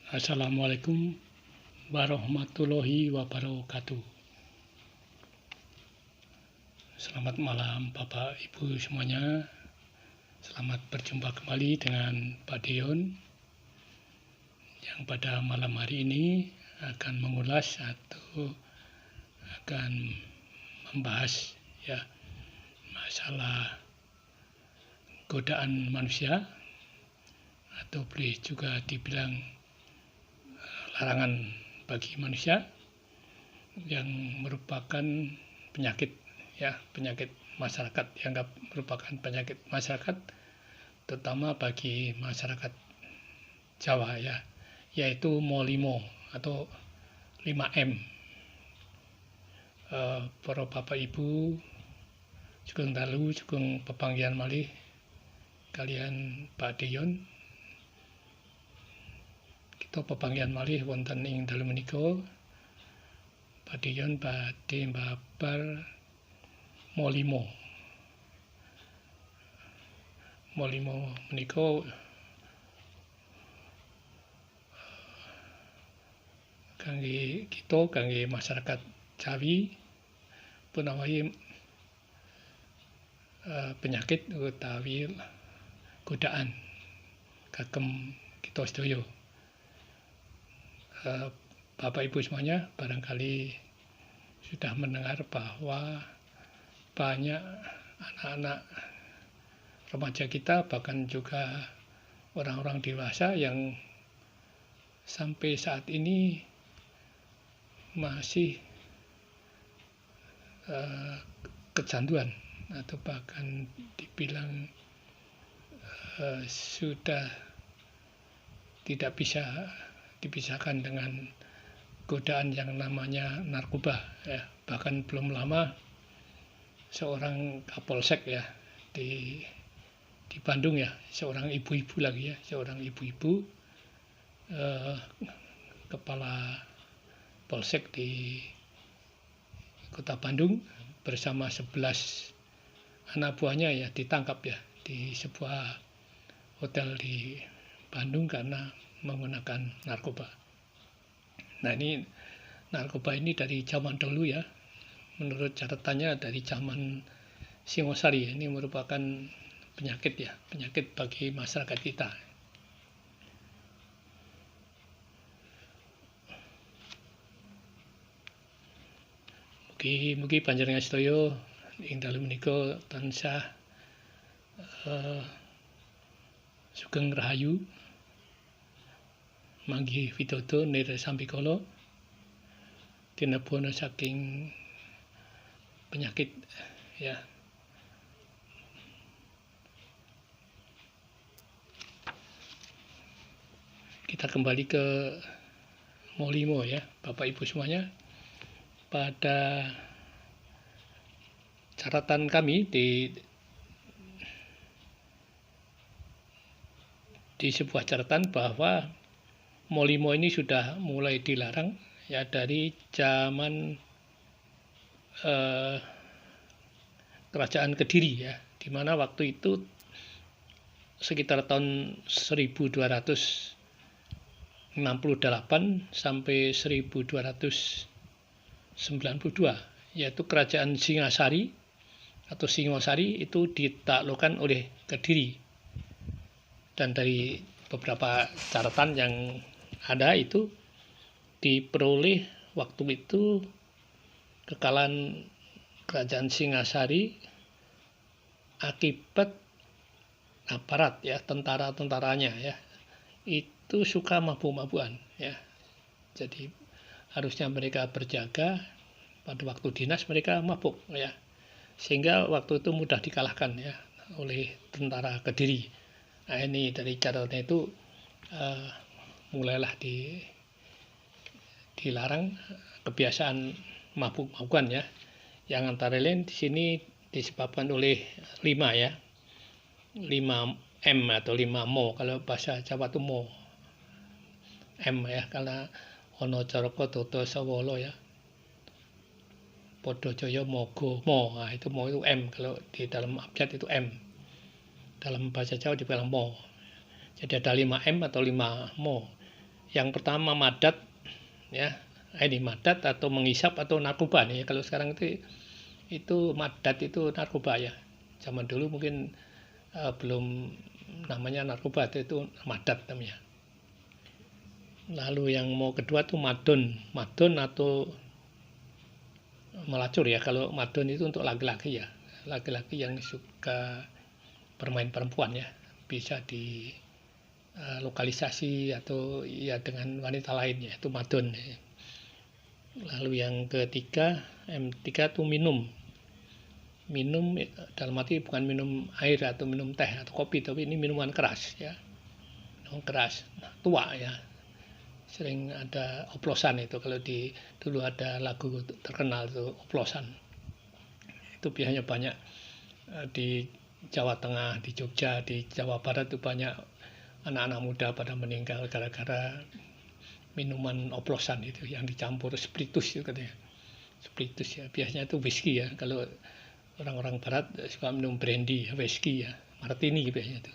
Assalamualaikum warahmatullahi wabarakatuh. Selamat malam Bapak Ibu semuanya. Selamat berjumpa kembali dengan Pak Dion yang pada malam hari ini akan mengulas atau akan membahas masalah godaan manusia, atau boleh juga dibilang larangan bagi manusia yang merupakan penyakit masyarakat, dianggap merupakan penyakit masyarakat, terutama bagi masyarakat Jawa yaitu molimo atau 5M. Para Bapak Ibu sugeng dalu, sugeng pepanggihan malih kalian Pak Dion. Kita pepanggihan malih wonten ing dalu menika. Pak Dion badhe mbabar molimo. Molimo menika kangge masyarakat Jawi punawi penyakit utawi godaan kagem kita sedaya. Bapak Ibu semuanya barangkali sudah mendengar bahwa banyak anak-anak remaja kita, bahkan juga orang-orang dewasa yang sampai saat ini masih kecanduan, atau bahkan dibilang sudah tidak bisa dipisahkan dengan godaan yang namanya narkoba. Bahkan belum lama seorang kapolsek di Bandung, seorang ibu-ibu lagi, seorang ibu-ibu kepala polsek di Kota Bandung bersama 11 anak buahnya ditangkap di sebuah hotel di Bandung karena menggunakan narkoba. Nah, ini narkoba ini dari zaman dulu menurut catatannya dari zaman Singosari. Ini merupakan penyakit bagi masyarakat kita. Mugi panjenengan sedaya ing dalu menika tansah sugeng rahayu, manggih widodo nir sambikala tinebana saking penyakit Kita kembali ke molimo Bapak Ibu semuanya. Pada catatan kami di sebuah catatan bahwa molimo ini sudah mulai dilarang dari zaman Kerajaan Kediri, di mana waktu itu sekitar tahun 1268 sampai 1292, yaitu Kerajaan Singasari atau Singosari itu ditaklukkan oleh Kediri. Dan dari beberapa catatan yang ada itu diperoleh waktu itu kekalahan Kerajaan Singasari akibat aparat tentara-tentaranya itu suka mabuk-mabukan Jadi harusnya mereka berjaga, pada waktu dinas mereka mabuk sehingga waktu itu mudah dikalahkan oleh tentara Kediri. Nah, ini dari catatan itu mulailah dilarang kebiasaan mabuk-mabukan yang antara lain di sini disebabkan oleh 5M atau 5mo. Kalau bahasa Jawa itu mo, M karena ono caraka tata sawala padha jaya moga mo. Nah, itu mo itu M, kalau di dalam abjad itu M. Dalam bahasa Jawa dibilang mo. Jadi ada 5M atau 5mo. Yang pertama madat, ya, ini madat atau menghisap atau narkoba nih. Kalau sekarang itu madat itu narkoba ya. Zaman dulu mungkin belum namanya narkoba, itu madat namanya. Lalu yang mau kedua tuh madon atau melacur ya. Kalau madon itu untuk laki-laki ya, laki-laki yang suka bermain perempuan ya, bisa di lokalisasi atau ya dengan wanita lain ya, itu madon. Lalu yang ketiga M3 itu minum dalam arti bukan minum air atau minum teh atau kopi, tapi ini minuman keras ya, minuman keras tua ya, sering ada oplosan itu. Kalau dulu ada lagu terkenal itu oplosan, itu biasanya banyak di Jawa Tengah, di Jogja, di Jawa Barat itu banyak anak-anak muda pada meninggal gara-gara minuman oplosan itu yang dicampur spiritus itu katanya. Spiritus ya, biasanya itu whisky ya. Kalau orang-orang barat suka minum brandy, whisky ya, martini biasanya itu.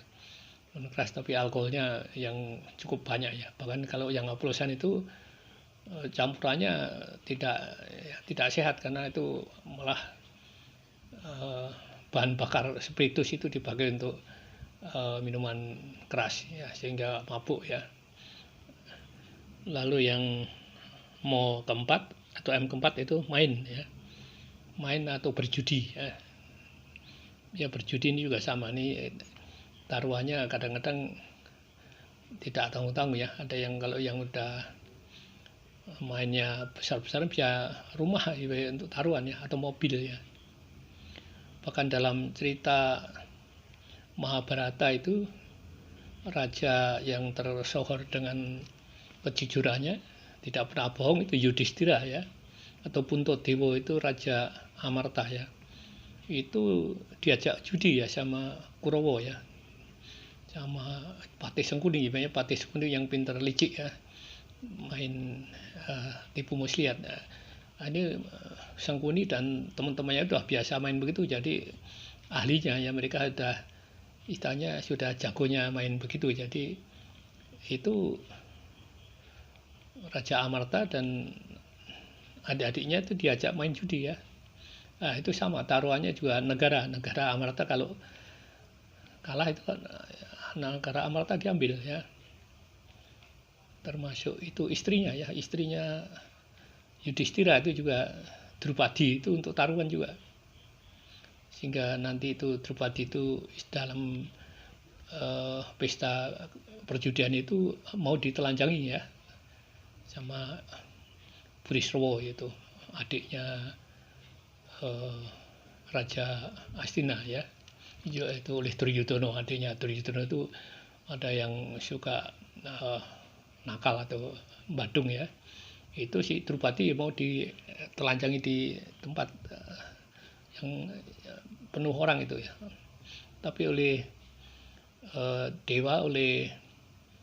Minum keras tapi alkoholnya yang cukup banyak ya. Bahkan kalau yang oplosan itu campurannya tidak sehat, karena itu malah bahan bakar spiritus itu dipakai untuk minuman keras ya, sehingga mabuk ya. Lalu yang mau keempat atau M keempat itu main ya, main atau berjudi ya. Ya berjudi ini juga sama nih, taruhannya kadang-kadang tidak tanggung-tanggung ya. Ada yang kalau yang udah mainnya besar-besaran bisa rumah ya, untuk taruhan ya, atau mobil ya. Bahkan dalam cerita Mahabharata itu raja yang tersohor dengan kejujurannya, tidak pernah bohong, itu Yudhistira ya, atau Puntadewa itu Raja Amarta ya. Itu diajak judi ya sama Kurawa ya, sama Patih Sengkuni. Banyak Patih Sengkuni yang pintar licik ya, main tipu muslihat. Ini Sengkuni dan teman-temannya udah biasa main begitu, jadi ahlinya ya, mereka sudah jagonya main begitu. Jadi itu Raja Amarta dan adik-adiknya itu diajak main judi ya. Nah, itu sama taruhannya juga negara Amarta. Kalau kalah itu kan negara Amarta diambil ya. Termasuk itu istrinya ya, istrinya Yudhistira itu juga Drupadi, itu untuk taruhan juga. Sehingga nanti itu Drupadi itu dalam pesta perjudian itu mau ditelanjangi ya sama Burisrawa, itu adiknya Raja Astina ya, itu oleh Duryudono. Adiknya Duryudono itu ada yang suka nakal atau badung ya, itu si Drupadi mau ditelanjangi di tempat yang penuh orang itu ya, tapi oleh dewa, oleh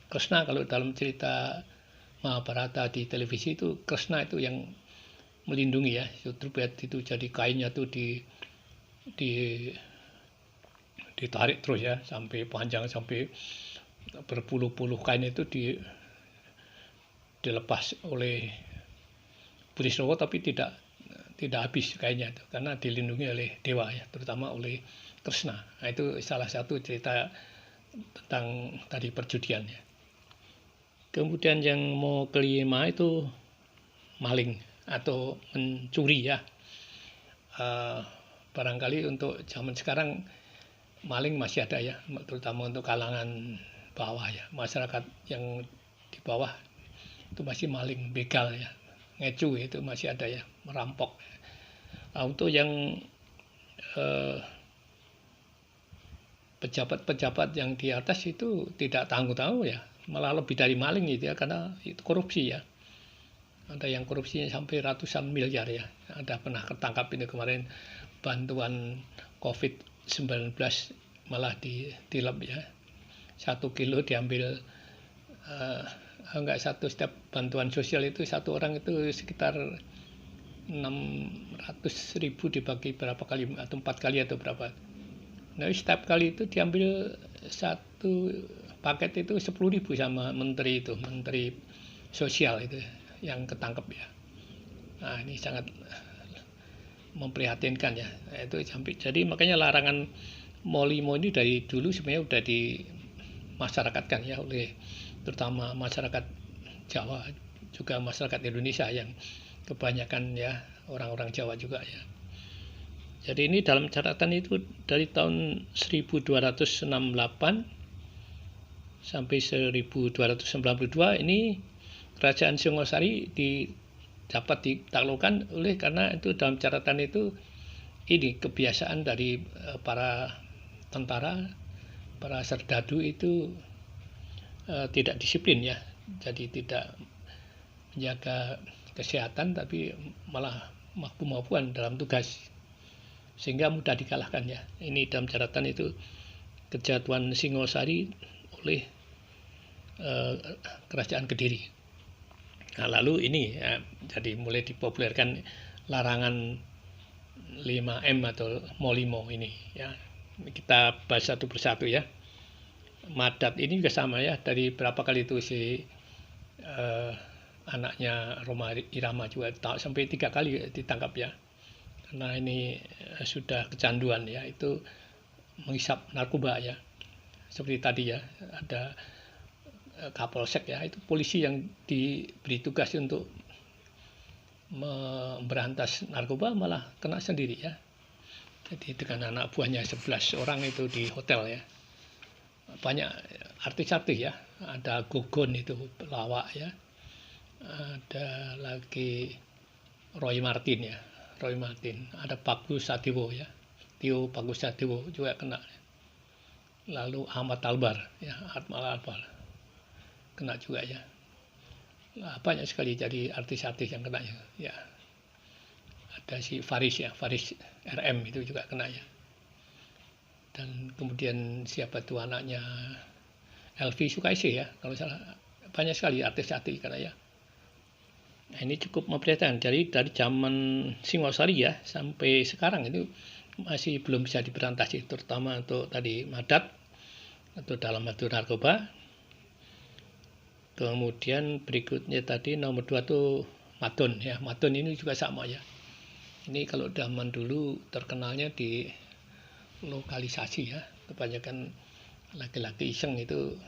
Krishna. Kalau dalam cerita Mahabharata di televisi itu Krishna itu yang melindungi ya, Drupadi itu jadi kainnya tuh ditarik terus ya, sampai panjang, sampai berpuluh-puluh kain itu dilepas oleh Burisrawa, tapi tidak habis kainnya itu, karena dilindungi oleh dewa ya, terutama oleh Krishna. Nah, itu salah satu cerita tentang tadi perjudian ya. Kemudian yang mau kelima itu maling atau mencuri ya. Barangkali untuk zaman sekarang maling masih ada ya, terutama untuk kalangan bawah ya, masyarakat yang di bawah itu masih maling, begal ya, ngecu itu masih ada ya, merampok. Nah, untuk yang pejabat-pejabat yang di atas itu tidak tanggung-tanggung ya, malah lebih dari maling gitu ya, karena itu korupsi ya. Ada yang korupsinya sampai ratusan miliar ya. Ada pernah ketangkap ini kemarin, bantuan COVID-19 malah ditilep ya. 1 kilo diambil, enggak, setiap bantuan sosial itu satu orang itu sekitar 600.000 dibagi berapa kali, atau 4 kali atau berapa. Nah, setiap kali itu diambil satu paket itu 10.000 sama menteri sosial itu yang ketangkep ya. Nah ini sangat memprihatinkan ya. Itu sampai jadi makanya larangan molimo ini dari dulu sebenarnya udah dimasyarakatkan ya oleh terutama masyarakat Jawa, juga masyarakat Indonesia yang kebanyakan ya orang-orang Jawa juga ya. Jadi ini dalam catatan itu dari tahun 1268 sampai 1292 ini Kerajaan Singosari dapat ditaklukkan oleh karena itu dalam catatan itu ini kebiasaan dari para tentara, para serdadu itu tidak disiplin ya. Jadi tidak menjaga kesehatan tapi malah mabuk-mabukan dalam tugas, sehingga mudah dikalahkan ya. Ini dalam catatan itu kejatuhan Singosari oleh Kerajaan Kediri. Nah, lalu ini ya, jadi mulai dipopulerkan larangan 5M atau molimo ini ya. Kita bahas satu persatu ya. Madat ini juga sama ya, dari berapa kali itu si anaknya Roma Irama juga sampai 3 kali ditangkap ya. Karena ini sudah kecanduan ya, itu menghisap narkoba ya. Seperti tadi ya, ada Kapolsek ya, itu polisi yang diberi tugas untuk memberantas narkoba malah kena sendiri ya. Jadi dengan anak buahnya 11 orang itu di hotel ya. Banyak artis-artis ya, ada Gogon itu pelawak ya. Ada lagi Roy Martin ya, Roy Martin, ada Bagus Sadiwo ya, Tio Bagus Sadiwo juga kena. Lalu Ahmad Albar ya, Ahmad Albar kena juga ya. Nah, banyak sekali jadi artis-artis yang kena ya. Ada si Faris ya, Faris RM itu juga kena ya. Dan kemudian siapa tuh anaknya Elvi Sukaisi ya, kalau salah. Banyak sekali artis-artis kena ya. Nah, ini cukup memprihatinkan. Jadi dari zaman Singosari ya sampai sekarang itu masih belum bisa diberantas, terutama untuk tadi madat atau dalam bentuk narkoba. Kemudian berikutnya tadi nomor 2 tuh madon ya. Madon ini juga sama ya. Ini kalau zaman dulu terkenalnya di lokalisasi ya. Kebanyakan laki-laki iseng itu,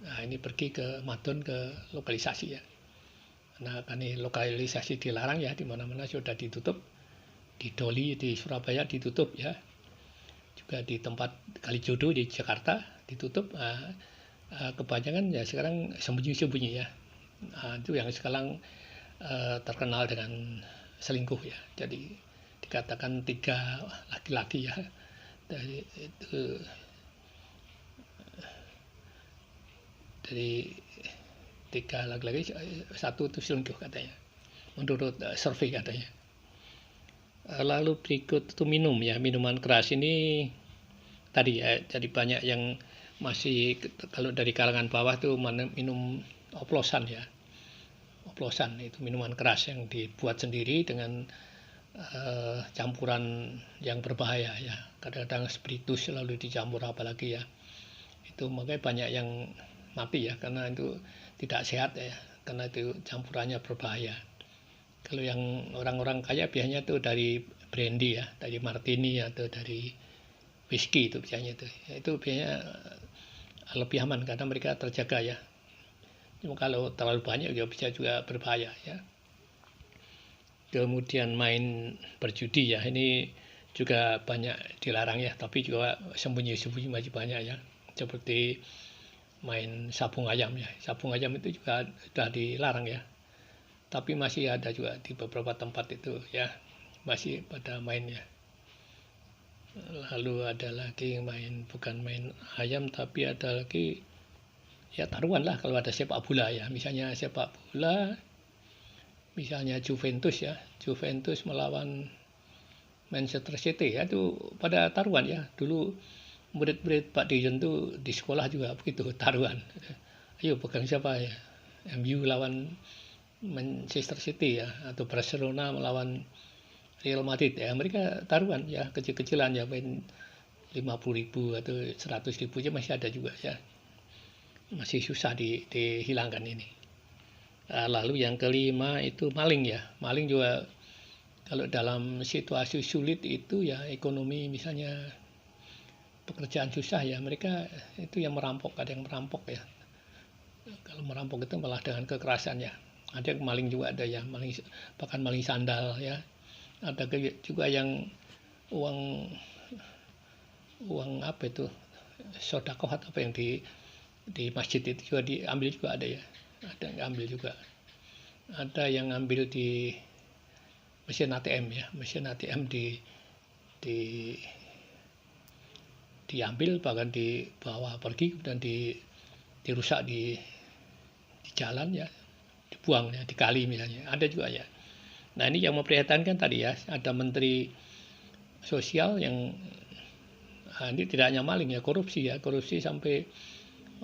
nah ini pergi ke madon, ke lokalisasi ya. Nah, kan ini lokalisasi dilarang ya, di mana-mana sudah ditutup. Di Doli di Surabaya ditutup ya. Juga di tempat Kalijodo di Jakarta ditutup. Kebanyakan ya sekarang sembunyi-sembunyi ya. Nah, itu yang sekarang terkenal dengan selingkuh ya. Jadi dikatakan 3 laki-laki ya. Dari itu dari 3 laki-laki 1 itu selingkuh katanya, menurut survei katanya. Lalu berikut itu minum ya, minuman keras ini tadi ya, jadi banyak yang masih kalau dari kalangan bawah tuh minum oplosan ya, oplosan itu minuman keras yang dibuat sendiri dengan campuran yang berbahaya ya, kadang-kadang spiritus lalu dicampur apalagi ya, itu makanya banyak yang mati ya, karena itu tidak sehat ya, karena itu campurannya berbahaya. Kalau yang orang-orang kaya biasanya itu dari brandy ya, dari martini atau dari whisky itu biasanya itu biasanya lebih aman karena mereka terjaga ya. Cuma kalau terlalu banyak ya bisa juga berbahaya ya. Kemudian main berjudi ya, ini juga banyak dilarang ya, tapi juga sembunyi-sembunyi masih banyak ya. Seperti main sabung ayam ya, sabung ayam itu juga sudah dilarang ya, tapi masih ada juga di beberapa tempat itu ya, masih pada main ya. Lalu ada lagi main, bukan main ayam tapi ada lagi ya taruhan lah, kalau ada sepak bola ya, misalnya sepak bola, misalnya Juventus ya, Juventus melawan Manchester City ya, itu pada taruhan ya. Dulu murid-murid Pak Dijon tuh di sekolah juga begitu, taruhan. Ayo pegang siapa ya, MU lawan Manchester City ya, atau Barcelona melawan Real Madrid ya, mereka taruhan ya, kecil-kecilan ya, main 50.000 atau 100.000 aja masih ada juga ya, masih susah dihilangkan ini. Lalu yang kelima itu maling ya. Maling juga kalau dalam situasi sulit itu ya, ekonomi misalnya pekerjaan susah ya, mereka itu yang merampok, ada yang merampok ya. Kalau merampok itu malah dengan kekerasan ya. Ada yang maling juga, ada yang maling, bahkan maling sandal ya. Ada juga yang uang apa itu, sodakoh atau apa yang di masjid itu juga diambil juga ada ya. Ada yang ambil juga. Ada yang ambil di mesin ATM ya, mesin ATM di diambil, bahkan dibawa pergi dan dirusak di jalan ya, dibuang ya, di kali misalnya, ada juga ya. Nah ini yang memprihatinkan tadi ya, ada menteri sosial yang ini tidak hanya maling ya, korupsi sampai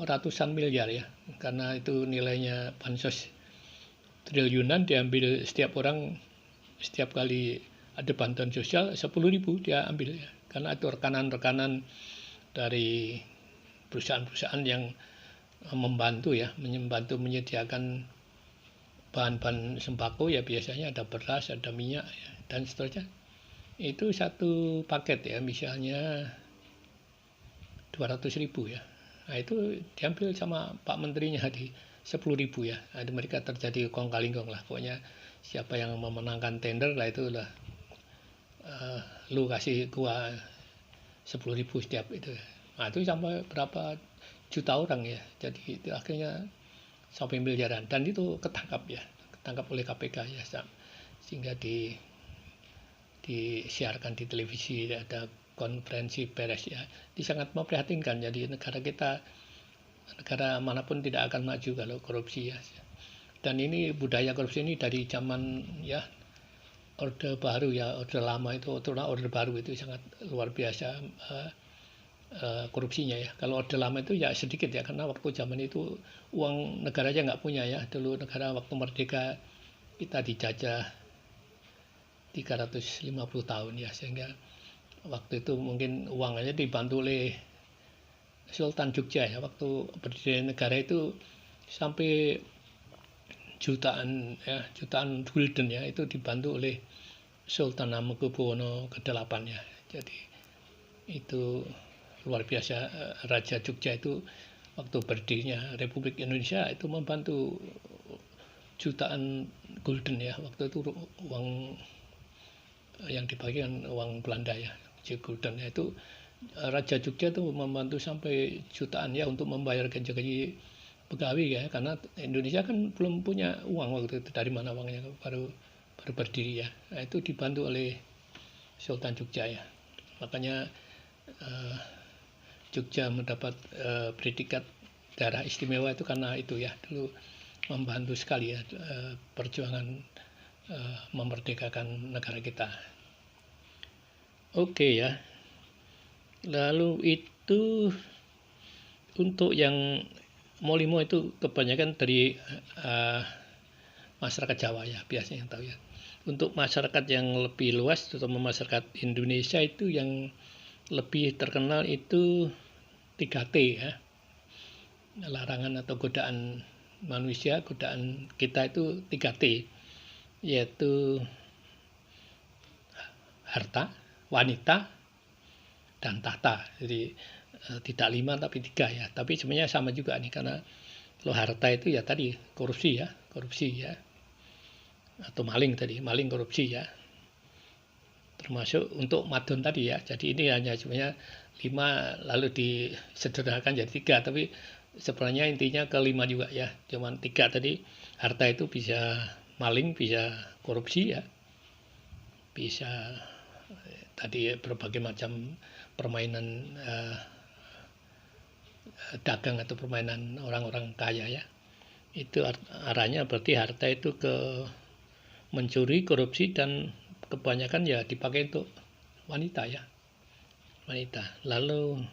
ratusan miliar ya, karena itu nilainya bansos triliunan, diambil setiap orang, setiap kali ada bantuan sosial 10.000 dia ambil ya, karena itu rekanan-rekanan dari perusahaan-perusahaan yang membantu menyediakan bahan-bahan sembako ya, biasanya ada beras, ada minyak ya, dan seterusnya. Itu satu paket ya, misalnya 200.000 ya. Nah itu diambil sama Pak Menterinya di 10.000 ya. Nah, itu mereka terjadi kong kali kong lah. Pokoknya siapa yang memenangkan tender lah, itu lah lu kasih gua 10.000 setiap itu. Nah itu sampai berapa juta orang ya. Jadi itu akhirnya sampai miliaran, dan itu ketangkap oleh KPK ya, sehingga disiarkan di televisi, ada konferensi pers ya. Ini sangat memprihatinkan. Jadi negara kita, negara manapun tidak akan maju kalau korupsi ya. Dan ini budaya korupsi ini dari zaman ya Orde Baru ya, Orde Lama itu, Orde Baru itu sangat luar biasa korupsinya ya. Kalau Orde Lama itu ya sedikit ya, karena waktu zaman itu uang negara aja nggak punya ya. Dulu negara waktu merdeka kita dijajah 350 tahun ya, sehingga waktu itu mungkin uang aja dibantu oleh Sultan Jogja ya. Waktu berdiri negara itu sampai jutaan gulden ya, itu dibantu oleh Sultan Hamengkubuwono ke-8 ya. Jadi itu luar biasa. Raja Jogja itu waktu berdirinya Republik Indonesia itu membantu jutaan gulden ya. Waktu itu uang yang dibagikan uang Belanda ya, gulden ya. Itu Raja Jogja itu membantu sampai jutaan ya untuk membayar gaji pegawai ya, karena Indonesia kan belum punya uang waktu itu. Dari mana uangnya, baru berdiri ya. Nah, itu dibantu oleh Sultan Jogja ya. Makanya Jogja mendapat predikat daerah istimewa itu karena itu ya, dulu membantu sekali ya perjuangan memerdekakan negara kita. Oke ya. Lalu itu untuk yang Molimo itu kebanyakan dari masyarakat Jawa ya, biasanya yang tahu ya. Untuk masyarakat yang lebih luas, terutama masyarakat Indonesia, itu yang lebih terkenal itu 3T ya. Larangan atau godaan manusia, godaan kita itu 3T, yaitu harta, wanita, dan tahta. Jadi tidak 5 tapi 3 ya. Tapi sebenarnya sama juga nih, karena kalau harta itu ya tadi korupsi ya, atau maling tadi, maling korupsi ya. Termasuk untuk madon tadi ya. Jadi ini hanya sebenarnya 5 lalu disederhanakan jadi 3, tapi sebenarnya intinya ke 5 juga ya. Cuman 3 tadi, harta itu bisa maling, bisa korupsi ya. Bisa tadi berbagai macam permainan dagang atau permainan orang-orang kaya ya. Itu arahnya berarti harta itu ke mencuri, korupsi, dan kebanyakan ya dipakai untuk wanita ya. Wanita. Lalu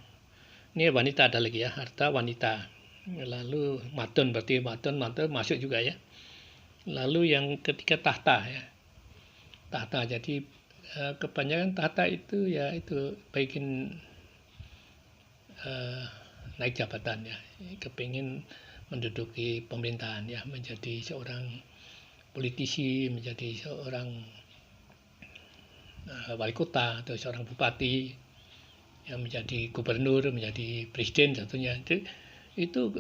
ini wanita ada lagi ya, harta, wanita. Lalu madon, berarti madon masuk juga ya. Lalu yang ketiga tahta ya. Tahta, jadi kebanyakan tahta itu ya itu bikin naik jabatan ya, kepingin menduduki pemerintahan ya, menjadi seorang politisi, menjadi seorang wali kota atau seorang bupati, yang menjadi gubernur, menjadi presiden satunya. Itu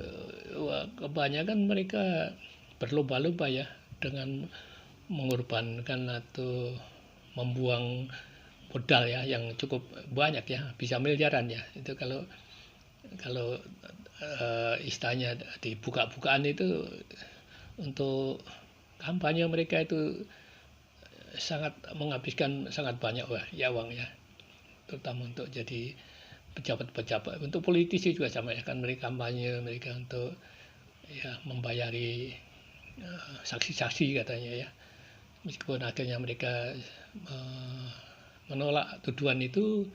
kebanyakan mereka berlomba-lomba ya dengan mengorbankan atau membuang modal ya yang cukup banyak ya, bisa miliaran ya. Itu kalau istilahnya di buka-bukaan itu untuk kampanye mereka itu sangat menghabiskan sangat banyak uang ya, terutama untuk jadi pejabat-pejabat, untuk politisi juga sama ya kan, mereka kampanye, mereka untuk ya membayari saksi-saksi katanya ya, meskipun akhirnya mereka menolak tuduhan itu,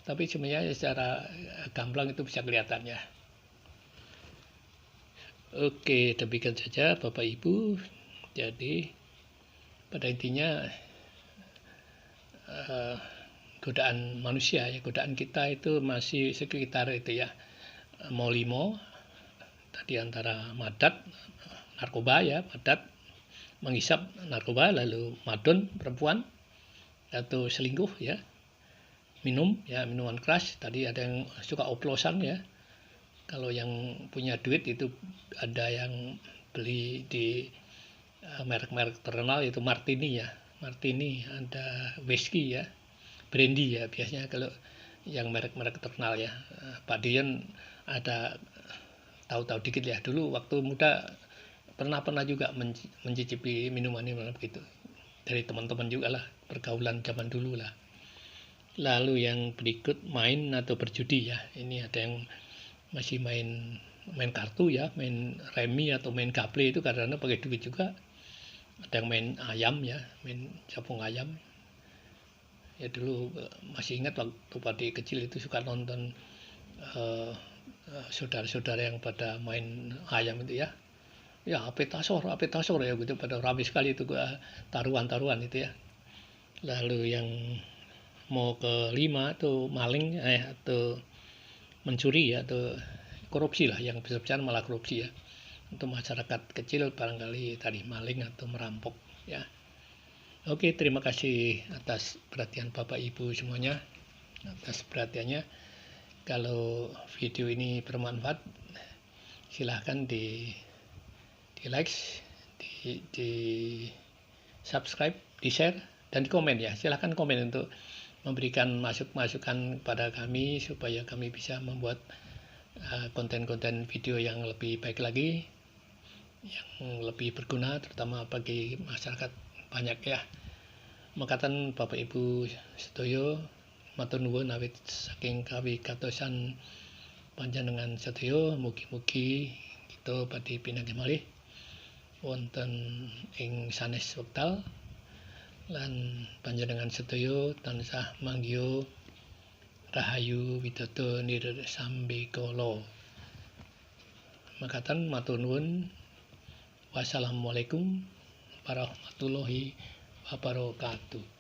tapi sebenarnya secara gamblang itu bisa kelihatan ya. Oke, demikian saja Bapak Ibu. Jadi pada intinya godaan manusia ya, godaan kita itu masih sekitar itu ya, mau limo tadi, antara madat narkoba ya, madat menghisap narkoba, lalu madon perempuan, atau selingkuh ya, minum ya, minuman keras, tadi ada yang suka oplosan ya. Kalau yang punya duit itu ada yang beli di merek-merek terkenal, itu Martini ya, Martini, ada whisky ya, brandy ya, biasanya kalau yang merek-merek terkenal ya. Pak Dian ada tahu-tahu dikit ya, dulu waktu muda pernah juga mencicipi minuman begitu dari teman-teman juga lah, pergaulan zaman dulu lah. Lalu yang berikut main atau berjudi ya, ini ada yang masih main kartu ya, main remi atau main gaple, itu karena pakai duit juga. Ada yang main ayam ya, main capung ayam ya. Dulu masih ingat waktu pada kecil itu suka nonton saudara-saudara yang pada main ayam itu ya, ape tasor ya gitu, pada ramai sekali itu taruhan itu ya. Lalu yang mau kelima itu maling atau mencuri ya, atau korupsi lah, yang besar-besar malah korupsi ya. Untuk masyarakat kecil barangkali tadi maling atau merampok ya. Oke, terima kasih atas perhatian Bapak Ibu semuanya, atas perhatiannya. Kalau video ini bermanfaat, silahkan di like, di subscribe, di share, dan di komen ya. Silahkan komen untuk memberikan masukan kepada kami supaya kami bisa membuat konten-konten video yang lebih baik lagi, yang lebih berguna terutama bagi masyarakat banyak ya. Makaten Bapak Ibu sedaya, matur nuwun awit saking kawigatosan panjenengan sedaya, mugi-mugi kita badhe pinanggih malih wonten ing sanes wekdal, lan panjenengan sedaya tansah manggih rahayu widodo nirsambikala. Makaten matur nuwun. Wassalamualaikum warahmatullahi wabarakatuh.